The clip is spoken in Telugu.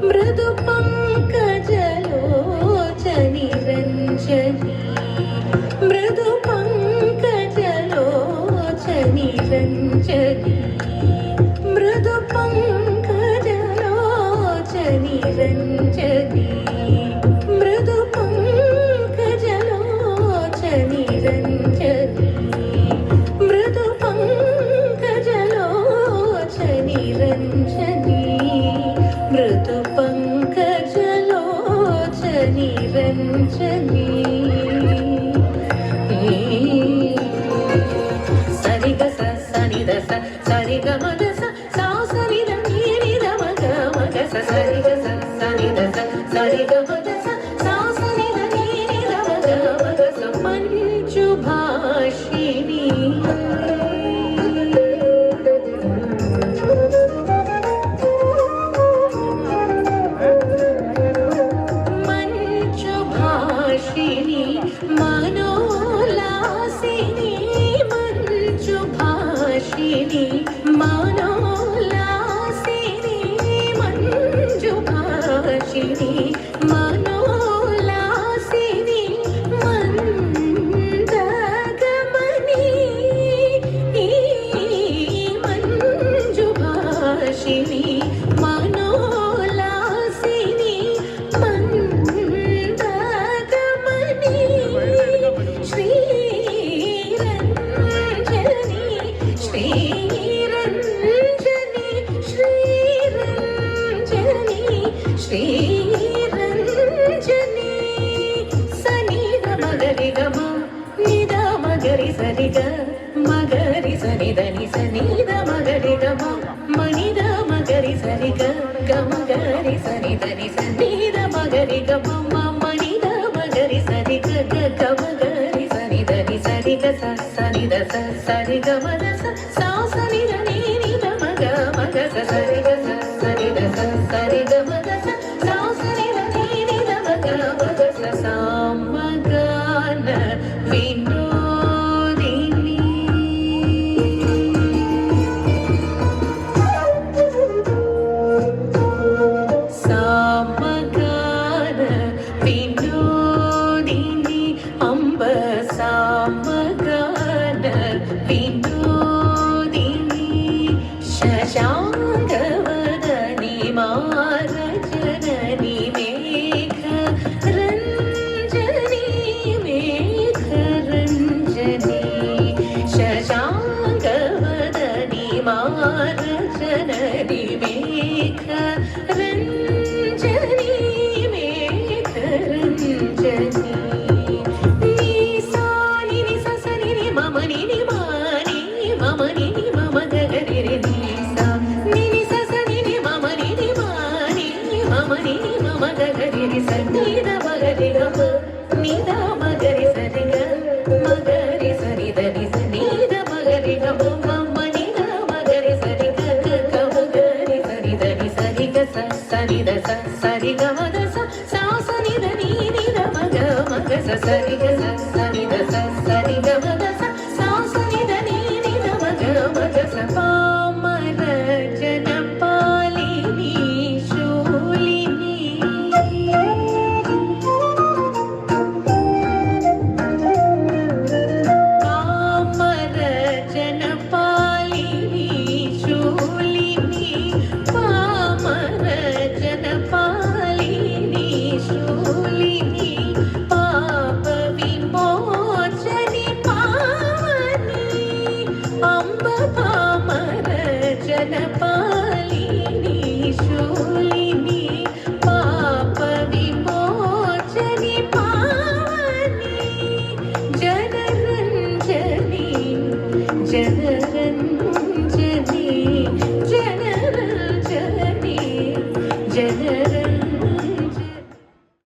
మృదు పంకజలోచని రంజని మృదు పంకజలోచని రంజని మృదు పంకజలోచని రంజని మృదు పంకజలోచని రంజని మృదు పంకజలోచని రంజని మృదు పంకజలోచని రంజని సరిగ సని దస సరిగ మదస సా సని దని ని ద మగ మగ సరిగ సని దస సరిగ మదస సా సని దని ని ద మగ మగ మంచు భాషిణి మనోలాసిని మంచు భాషిని మనోలాసిని మంచు భాషిని మనోలాసిని మందగమని మంచు భాషిని మనోలాసిని శ్రీరంజని సనిద మగరి గమ నిద మగరి సరిగ మగరి సనిదని సనిద మగరి గమ మనిద మగరి సరిగ గమగరి సనిదని సనిద మగరి గమ మనిద మగరి సరిగ గమగరి సనిదని సరిగ సనిద సరిగ మదస సా సనిద నిద మగ మగ సరిగ సనిద సరిగ మదస సా సనిద నిద మగ మగ సామగాన వినోదిని సామగాన వినోదిని అంబ సామగాన వినోదిని శశాంగవదని మారజనని మేఘ రంజని మేఘ రంజని శశాంగవదని మారజనని మేఘ రంజని మేఘ రంజని సనిద మగరి గమ నిద మగరి సరిగ మగరి సనిదని సనిద మగరి గమ మనిద మగరి సరిగ గమగరి సనిదని సరిగ సనిద సరిగ మదస సా సనిద నిద మగ మగ సరిగ సనిద సరిగ మద